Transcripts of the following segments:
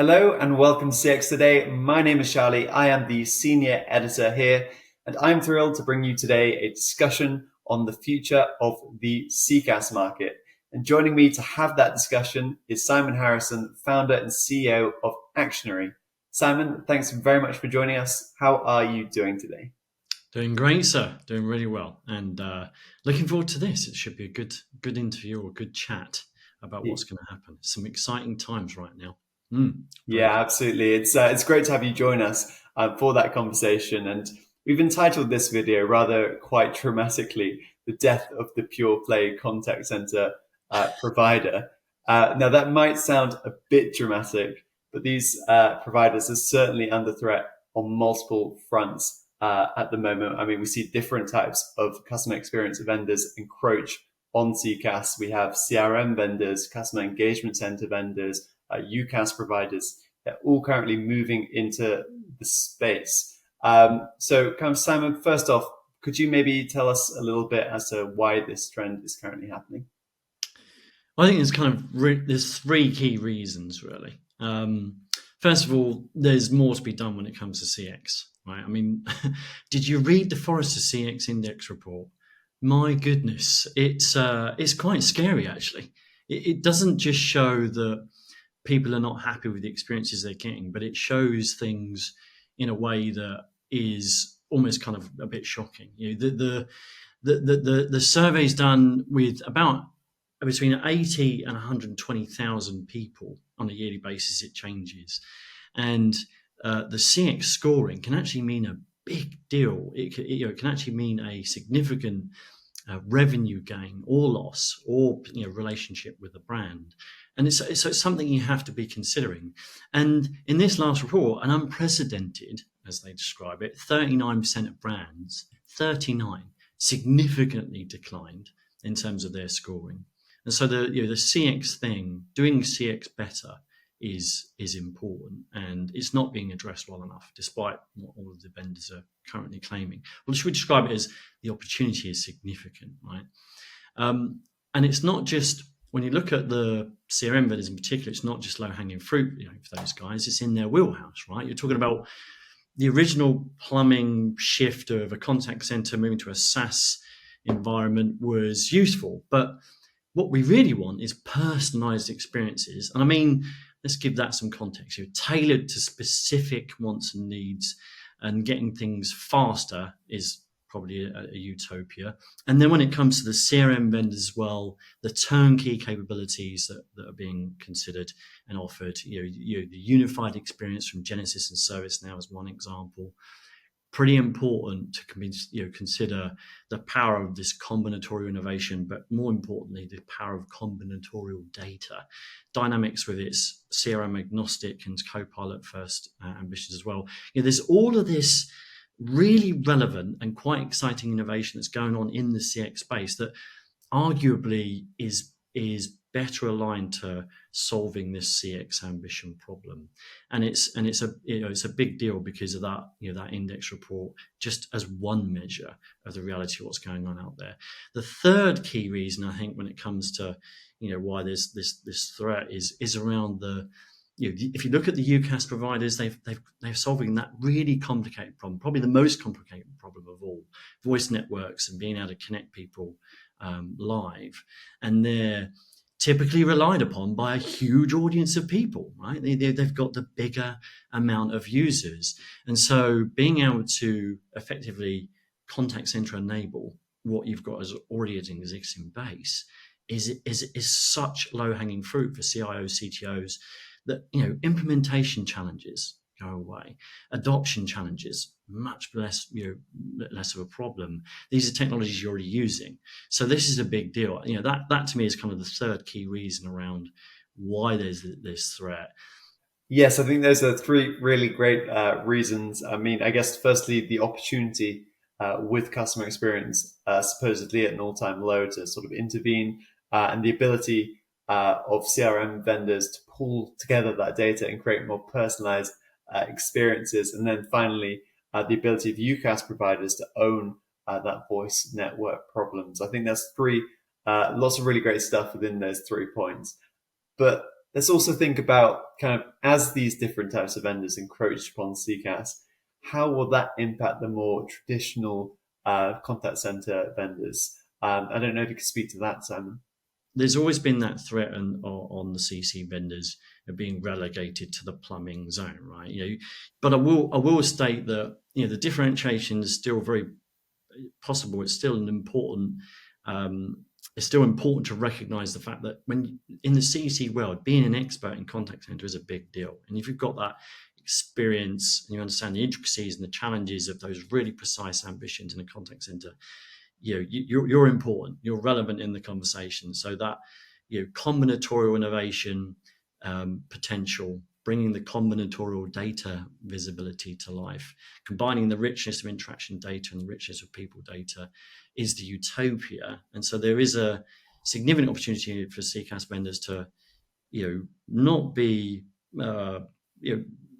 Hello and welcome to CX Today. My name is Charlie. I am the senior editor here, and I'm thrilled to bring you today a discussion on the future of the CCaaS market. And joining me to have that discussion is Simon Harrison, founder and CEO of Actionary. Simon, thanks very much for joining us. How are you doing today? Doing great, sir. Doing really well, and looking forward to this. It should be a good interview or a good chat about what's going to happen. Some exciting times right now. Yeah, absolutely. It's great to have you join us for that conversation. And we've entitled this video rather quite dramatically, "The Death of the Pure Play Contact Center Provider." Now, that might sound a bit dramatic, but these providers are certainly under threat on multiple fronts at the moment. I mean, we see different types of customer experience vendors encroach on CCaaS. We have CRM vendors, customer engagement center vendors, UCaaS providers. They're all currently moving into the space. So, Simon, first off, could you maybe tell us a little bit as to why this trend is currently happening? I think there's three key reasons really. First of all, there's more to be done when it comes to CX. Right? I mean, did you read the Forrester CX Index report? My goodness, it's quite scary actually. It doesn't just show that people are not happy with the experiences they're getting, but it shows things in a way that is almost kind of a bit shocking. You know, the survey's done with about between 80 and 120,000 people on a yearly basis. It changes, and the CX scoring can actually mean a big deal. It can actually mean a significant revenue gain or loss, or relationship with the brand. And it's something you have to be considering. And in this last report, an unprecedented, as they describe it, 39% of brands, 39, significantly declined in terms of their scoring. And so the CX thing, doing CX better, is important, and it's not being addressed well enough, despite what all of the vendors are currently claiming. Well, should we describe it as the opportunity is significant, right? And it's not just, when you look at the CRM vendors in particular, it's not just low-hanging fruit, for those guys. It's in their wheelhouse, right? You're talking about the original plumbing shift of a contact center moving to a SaaS environment was useful, but what we really want is personalized experiences. And I mean, let's give that some context. You're tailored to specific wants and needs, and getting things faster is probably a utopia. And then when it comes to the CRM vendors as well, the turnkey capabilities that are being considered and offered, the unified experience from Genesys and ServiceNow is one example. Pretty important to consider the power of this combinatorial innovation, but more importantly, the power of combinatorial data. Dynamics with its CRM agnostic and Copilot first ambitions as well. There's all of this really relevant and quite exciting innovation that's going on in the CX space that arguably is better aligned to solving this CX ambition problem, and it's a big deal because of that that index report, just as one measure of the reality of what's going on out there. The third key reason, I think, when it comes to why there's this threat is around the if you look at the UCaaS providers, they're solving that really complicated problem, probably the most complicated problem of all, voice networks and being able to connect people live, and they're typically relied upon by a huge audience of people, right? They've got the bigger amount of users. And so being able to effectively contact center enable what you've got as already an existing base is such low-hanging fruit for CIOs, CTOs, that implementation challenges go away, adoption challenges much less less of a problem. These are technologies you're already using, so this is a big deal. That to me is kind of the third key reason around why there's this threat. Yes, I think those are three really great reasons. I mean, I guess firstly, the opportunity with customer experience supposedly at an all-time low to sort of intervene, and the ability of CRM vendors to pull together that data and create more personalized experiences. And then finally, the ability of UCaaS providers to own that voice network problems. I think that's three, lots of really great stuff within those 3 points. But let's also think about kind of as these different types of vendors encroach upon CCaaS, how will that impact the more traditional contact center vendors? I don't know if you could speak to that, Simon. There's always been that threat on the CC vendors of being relegated to the plumbing zone, right? But I will state that the differentiation is still very possible. It's still an important. It's still important to recognise the fact that when in the CC world, being an expert in contact center is a big deal, and if you've got that experience and you understand the intricacies and the challenges of those really precise ambitions in a contact center, you're important, you're relevant in the conversation. So that combinatorial innovation potential, bringing the combinatorial data visibility to life, combining the richness of interaction data and the richness of people data is the utopia. And so there is a significant opportunity for CCaaS vendors to not be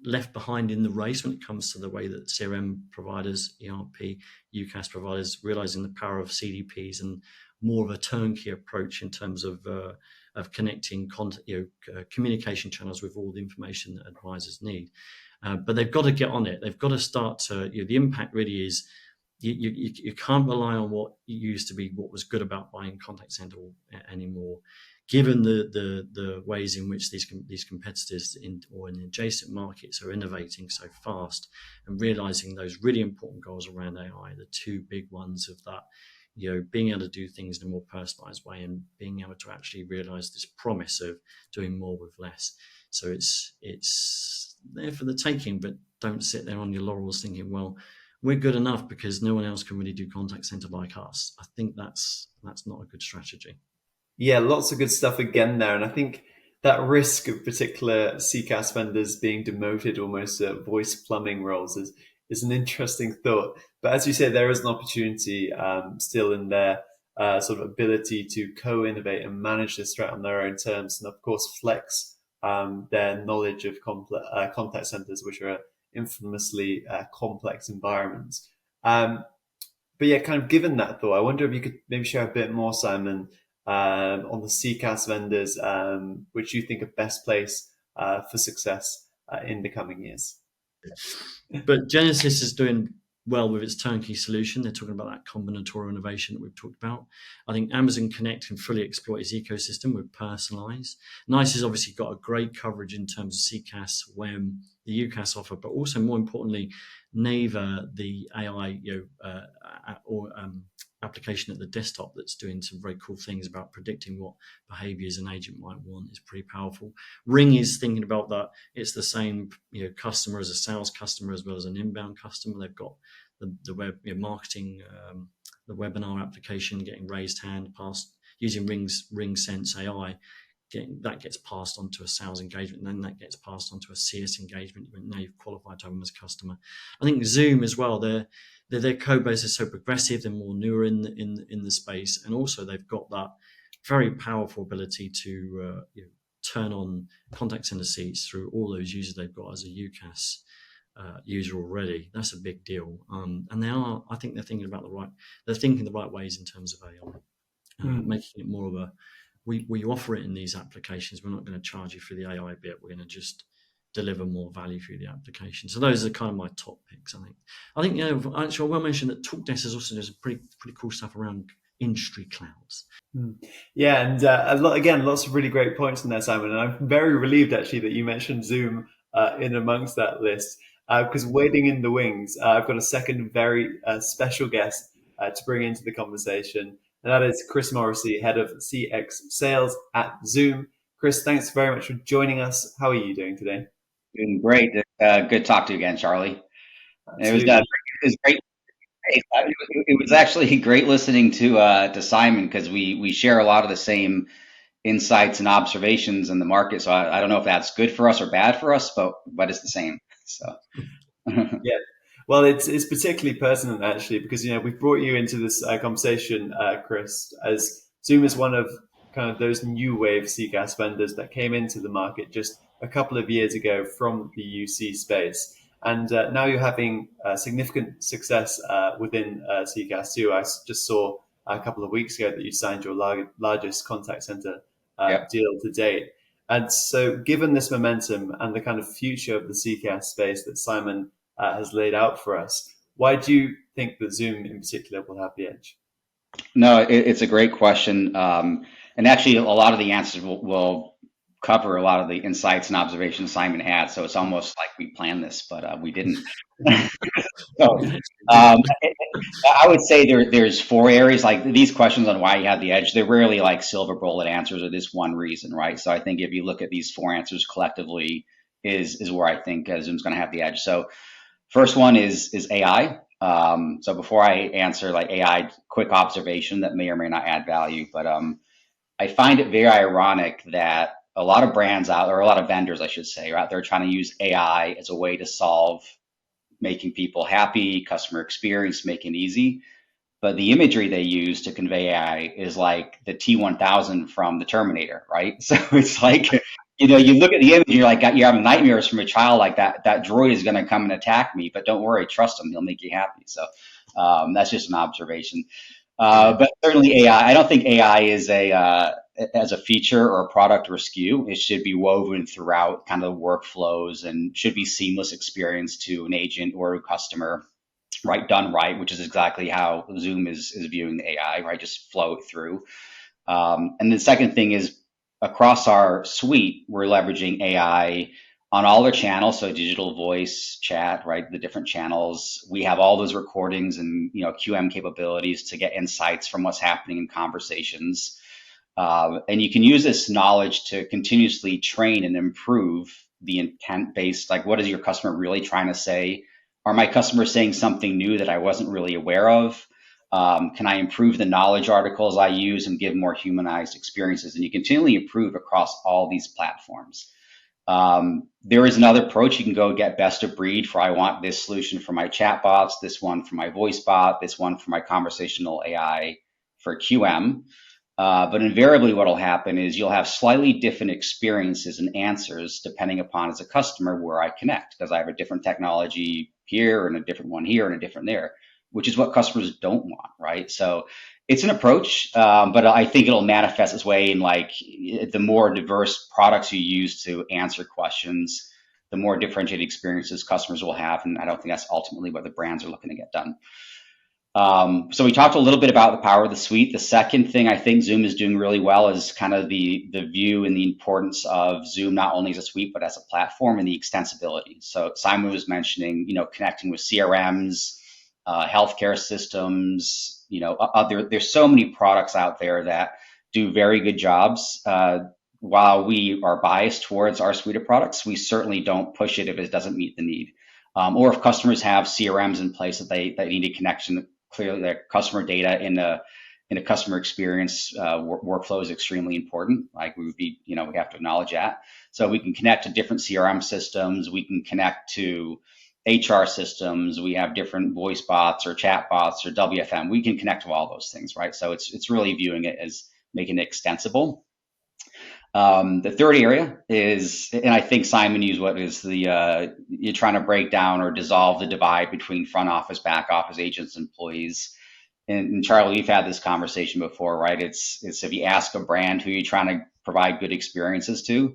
left behind in the race when it comes to the way that CRM providers, ERP, UCaaS providers, realizing the power of CDPs and more of a turnkey approach in terms of connecting communication channels with all the information that advisors need. But they've got to get on it. They've got to start to. The impact really is you can't rely on what used to be what was good about buying contact center anymore. Given the ways in which these competitors in adjacent markets are innovating so fast and realizing those really important goals around AI, the two big ones of that, being able to do things in a more personalized way and being able to actually realize this promise of doing more with less. So it's there for the taking, but don't sit there on your laurels thinking, well, we're good enough because no one else can really do contact center like us. I think that's not a good strategy. Yeah, lots of good stuff again there. And I think that risk of particular CCaaS vendors being demoted almost to voice plumbing roles is an interesting thought. But as you say, there is an opportunity still in their sort of ability to co-innovate and manage this threat on their own terms. And of course, flex their knowledge of contact centers, which are infamously complex environments. But yeah, kind of given that thought, I wonder if you could maybe share a bit more, Simon, on the CCaaS vendors, which you think are best placed for success in the coming years. But Genesis is doing well with its turnkey solution. They're talking about that combinatorial innovation that we've talked about. I think Amazon Connect can fully exploit its ecosystem with personalized. NICE has obviously got a great coverage in terms of CCaaS, WEM, the UCaaS offer, but also more importantly, Naver, the AI application at the desktop that's doing some very cool things about predicting what behaviors an agent might want is pretty powerful. Ring is thinking about that. It's the same customer as a sales customer as well as an inbound customer. They've got the web marketing, the webinar application getting raised hand passed using RingSense AI. That gets passed on to a sales engagement, and then that gets passed on to a CS engagement. Now you've qualified to have them as a customer. I think Zoom as well. Their code base is so progressive. They're more newer in the space, and also they've got that very powerful ability to turn on contact center seats through all those users they've got as a UCaaS user already. That's a big deal, and I think they're thinking the right ways in terms of AI, making it more of a we offer it in these applications. We're not going to charge you for the AI bit. We're going to just deliver more value through the application. So those are kind of my top picks, I think actually I will mention that TalkDesk is also doing some pretty cool stuff around industry clouds. Yeah, and lots of really great points in there, Simon. And I'm very relieved actually that you mentioned Zoom in amongst that list, because waiting in the wings, I've got a second very special guest to bring into the conversation, and that is Chris Morisy, head of CX sales at Zoom. Chris, thanks very much for joining us. How are you doing today? Doing great. Good to talk to you again, Charlie. It was great. It was actually great listening to Simon, because we share a lot of the same insights and observations in the market. So I don't know if that's good for us or bad for us, but it's the same. So yeah. Well, it's particularly pertinent actually, because we've brought you into this conversation, Chris, as Zoom is one of kind of those new wave CCaaS vendors that came into the market just a couple of years ago from the UC space, and now you're having significant success within CCaaS too. I just saw a couple of weeks ago that you signed your largest contact center deal to date. And so, given this momentum and the kind of future of the CCaaS space that Simon has laid out for us, why do you think that Zoom in particular will have the edge? No, it's a great question. And actually, a lot of the answers will cover a lot of the insights and observations Simon had. So it's almost like we planned this, but we didn't. So I would say there's four areas. Like these questions on why you have the edge, they're rarely like silver bullet answers or this one reason, right? So I think if you look at these four answers collectively, is where I think Zoom's going to have the edge. So first one is AI. So before I answer like AI, quick observation that may or may not add value, but I find it very ironic that a lot of brands out, or a lot of vendors, I should say, are out there trying to use AI as a way to solve making people happy, customer experience, making it easy. But the imagery they use to convey AI is like the T-1000 from the Terminator, right? So it's like, you look at the image and you're like, you're having nightmares from a child, like that droid is going to come and attack me, but don't worry, trust him, he'll make you happy. So that's just an observation. But certainly AI, I don't think AI is as a feature or a product or a SKU. It should be woven throughout kind of workflows and should be seamless experience to an agent or a customer, right? Done right, which is exactly how Zoom is viewing the AI, right? Just flow it through. And the second thing is across our suite, we're leveraging AI on all our channels. So digital, voice, chat, right? The different channels. We have all those recordings and, QM capabilities to get insights from what's happening in conversations. And you can use this knowledge to continuously train and improve the intent based, like what is your customer really trying to say? Are my customers saying something new that I wasn't really aware of? Can I improve the knowledge articles I use and give more humanized experiences? And you continually improve across all these platforms. There is another approach. You can go get best of breed for I want this solution for my chat bots, this one for my voice bot, this one for my conversational AI for QM. But invariably what will happen is you'll have slightly different experiences and answers depending upon as a customer where I connect, because I have a different technology here and a different one here and a different there, which is what customers don't want, right? So it's an approach, but I think it'll manifest its way in like the more diverse products you use to answer questions, the more differentiated experiences customers will have. And I don't think that's ultimately what the brands are looking to get done. So we talked a little bit about the power of the suite. The second thing I think Zoom is doing really well is kind of the view and the importance of Zoom, not only as a suite, but as a platform and the extensibility. So Simon was mentioning, connecting with CRMs, healthcare systems, there's so many products out there that do very good jobs. While we are biased towards our suite of products, we certainly don't push it if it doesn't meet the need. Or if customers have CRMs in place that they need a connection, clearly their customer data in a customer experience workflow is extremely important. Like we have to acknowledge that. So we can connect to different CRM systems. We can connect to HR systems. We have different voice bots or chat bots or WFM. We can connect to all those things, right? So it's really viewing it as making it extensible. The third area is, and I think Simon used what is you're trying to break down or dissolve the divide between front office, back office, agents, employees. And Charlie, we've had this conversation before, right? It's if you ask a brand who you're trying to provide good experiences to,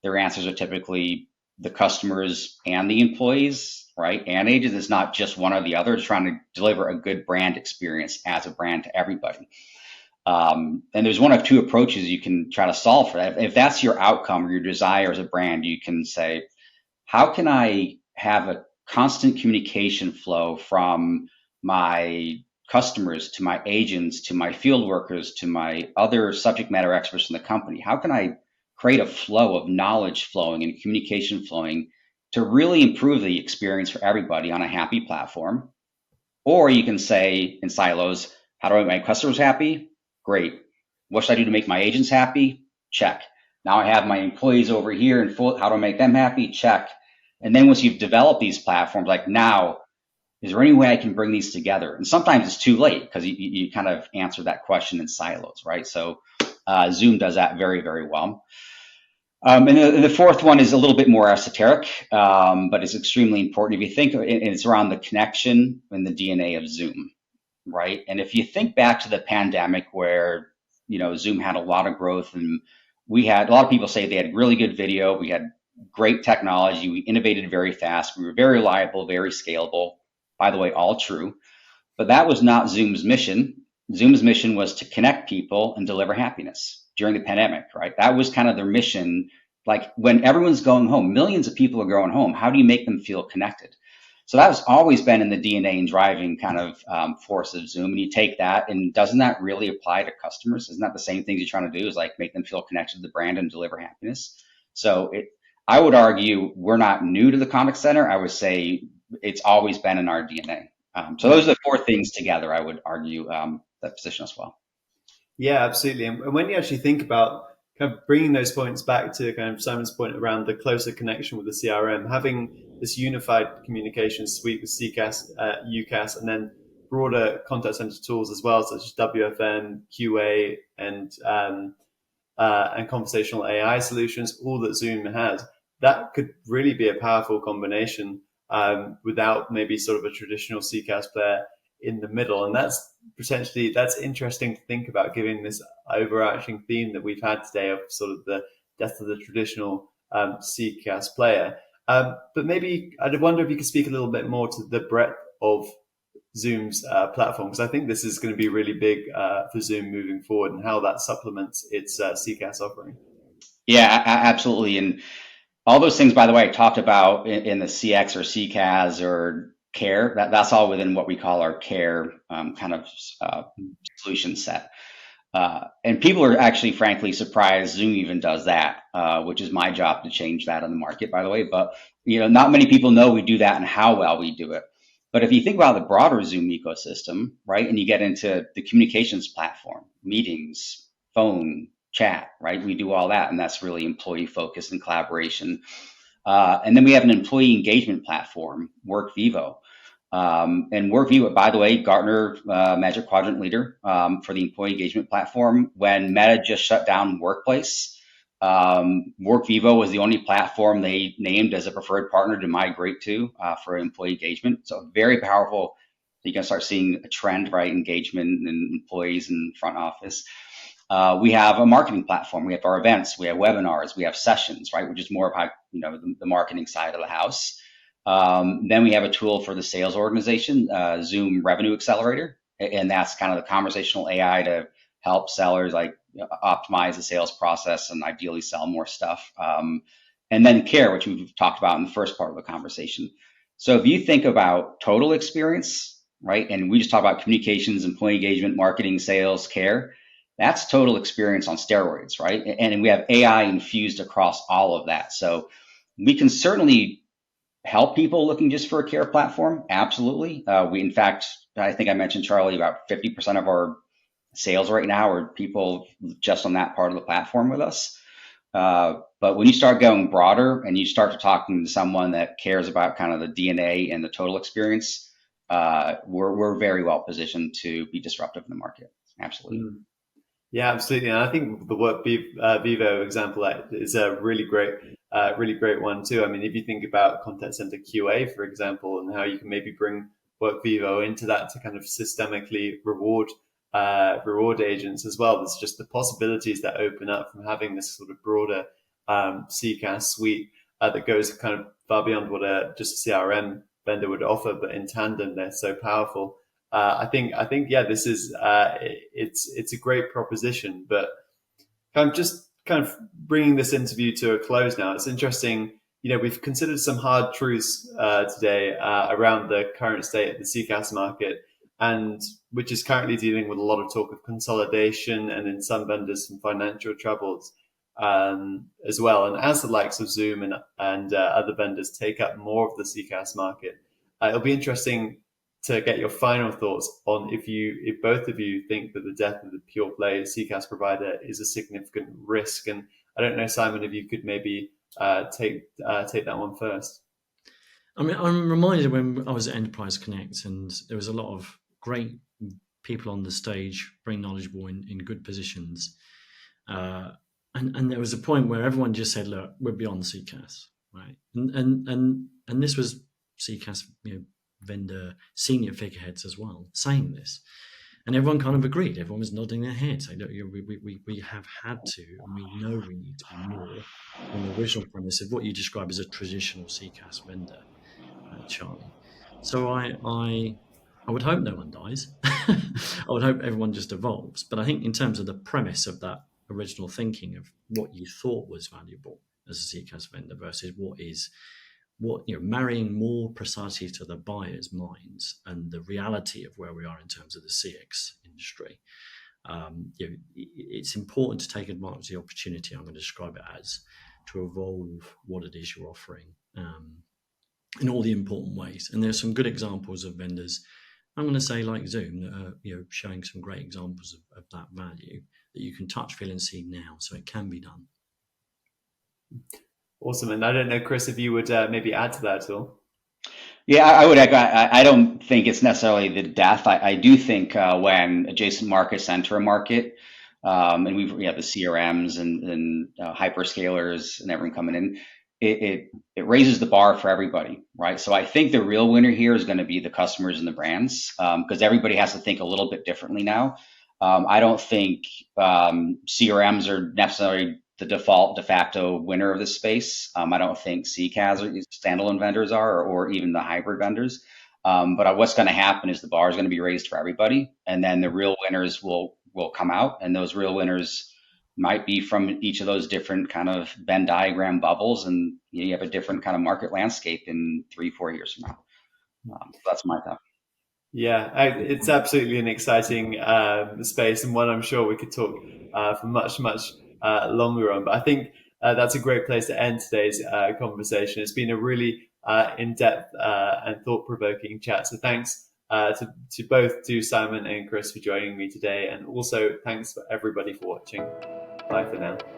their answers are typically the customers and the employees, right? And agents. It's not just one or the other. It's trying to deliver a good brand experience as a brand to everybody. And there's one of two approaches you can try to solve for that. If that's your outcome or your desire as a brand, you can say, how can I have a constant communication flow from my customers to my agents, to my field workers, to my other subject matter experts in the company? How can I create a flow of knowledge flowing and communication flowing to really improve the experience for everybody on a happy platform? Or you can say in silos, how do I make my customers happy? Great. What should I do to make my agents happy? Check. Now I have my employees over here and how do I make them happy? Check. And then once you've developed these platforms, like now, is there any way I can bring these together? And sometimes it's too late because you kind of answer that question in silos, right? So Zoom does that very, very well. And the fourth one is a little bit more esoteric, but it's extremely important. If you think of it, it's around the connection and the DNA of Zoom, right? And if you think back to the pandemic where, Zoom had a lot of growth and we had a lot of people say they had really good video. We had great technology. We innovated very fast. We were very reliable, very scalable. By the way, all true. But that was not Zoom's mission. Zoom's mission was to connect people and deliver happiness during the pandemic, right? That was kind of their mission. Like when everyone's going home, millions of people are going home. How do you make them feel connected? So that has always been in the DNA and driving kind of force of Zoom. And you take that, and doesn't that really apply to customers? Isn't that the same thing you're trying to do, is like make them feel connected to the brand and deliver happiness? So I would argue we're not new to the contact center. I would say it's always been in our DNA. So those are the four things together, I would argue, that position as well. Yeah, absolutely. And when you actually think about kind of bringing those points back to kind of Simon's point around the closer connection with the CRM, having this unified communication suite with CCaaS, UCaaS, and then broader contact center tools as well, such as WFM, QA, and conversational AI solutions, all that Zoom has, that could really be a powerful combination without maybe sort of a traditional CCaaS player in the middle. And that's interesting to think about, given this overarching theme that we've had today of sort of the death of the traditional CCaaS player. But maybe I'd wonder if you could speak a little bit more to the breadth of Zoom's platform, because I think this is going to be really big for Zoom moving forward, and how that supplements its CCaaS offering. Yeah, absolutely. And all those things, by the way, I talked about in the CX or CCaaS or care, that's all within what we call our care kind of solution set. And people are actually, frankly, surprised Zoom even does that, which is my job to change that in the market, by the way. But not many people know we do that and how well we do it. But if you think about the broader Zoom ecosystem, right, and you get into the communications platform, meetings, phone, chat, right, we do all that, and that's really employee focused and collaboration. And then we have an employee engagement platform, WorkVivo. And WorkVivo, by the way, Gartner Magic Quadrant leader for the employee engagement platform. When Meta just shut down Workplace, WorkVivo was the only platform they named as a preferred partner to migrate to for employee engagement. So very powerful. You can start seeing a trend, right? Engagement and employees in front office. We have a marketing platform. We have our events. We have webinars. We have sessions, right? Which is more of how, the marketing side of the house. Then we have a tool for the sales organization, Zoom Revenue Accelerator, and that's kind of the conversational AI to help sellers optimize the sales process and ideally sell more stuff. And then care, which we've talked about in the first part of the conversation. So if you think about total experience, right, and we just talk about communications, employee engagement, marketing, sales, care, that's total experience on steroids, right? And we have AI infused across all of that. So we can certainly help people looking just for a care platform. Absolutely. In fact, I think I mentioned, Charlie, about 50% of our sales right now are people just on that part of the platform with us. But when you start going broader and you start to talking to someone that cares about kind of the DNA and the total experience, we're very well positioned to be disruptive in the market. Absolutely. Mm. Yeah, absolutely. And I think the WorkVivo example is a really great one too. I mean, if you think about contact center QA, for example, and how you can maybe bring WorkVivo into that to kind of systemically reward agents as well. There's just the possibilities that open up from having this sort of broader CCaaS suite that goes kind of far beyond what just a CRM vendor would offer, but in tandem, they're so powerful. I think, yeah, this is it's a great proposition, but kind of bringing this interview to a close now. It's interesting, we've considered some hard truths today around the current state of the CCaaS market, and which is currently dealing with a lot of talk of consolidation and in some vendors some financial troubles as well. And as the likes of Zoom and other vendors take up more of the CCaaS market, it'll be interesting to get your final thoughts on if both of you think that the death of the pure play CCaaS provider is a significant risk. And I don't know, Simon, if you could maybe take that one first. I mean, I'm reminded when I was at Enterprise Connect, and there was a lot of great people on the stage, very knowledgeable in good positions. And there was a point where everyone just said, look, we're beyond CCaaS, right? And this was CCaaS, vendor senior figureheads as well saying this. And everyone kind of agreed. Everyone was nodding their head, saying, "Look, we have had to, and we know we need to be more on the original premise of what you describe as a traditional CCaaS vendor, Charlie." So I would hope no one dies. I would hope everyone just evolves. But I think in terms of the premise of that original thinking of what you thought was valuable as a CCaaS vendor versus marrying more precisely to the buyer's minds and the reality of where we are in terms of the CX industry. It's important to take advantage of the opportunity, I'm going to describe it as, to evolve what it is you're offering in all the important ways. And there's some good examples of vendors, I'm going to say like Zoom, that are showing some great examples of that value that you can touch, feel, and see now. So it can be done. Awesome. And I don't know, Chris, if you would maybe add to that at all. Yeah, I would echo. I don't think it's necessarily the death. I do think when adjacent markets enter a market, and we have the CRMs and hyperscalers and everyone coming in, it raises the bar for everybody, right? So I think the real winner here is going to be the customers and the brands, because everybody has to think a little bit differently now. I don't think CRMs are necessarily the default de facto winner of this space. I don't think CCaaS or standalone vendors are, or even the hybrid vendors. But what's going to happen is the bar is going to be raised for everybody, and then the real winners will come out, and those real winners might be from each of those different kind of Venn diagram bubbles, and you have a different kind of market landscape in 3-4 years from now. So that's my thought. Yeah, it's absolutely an exciting space, and one I'm sure we could talk for much longer on. But I think that's a great place to end today's conversation. It's been a really in-depth and thought-provoking chat. So thanks to both Simon and Chris for joining me today, and also thanks for everybody for watching. Bye for now.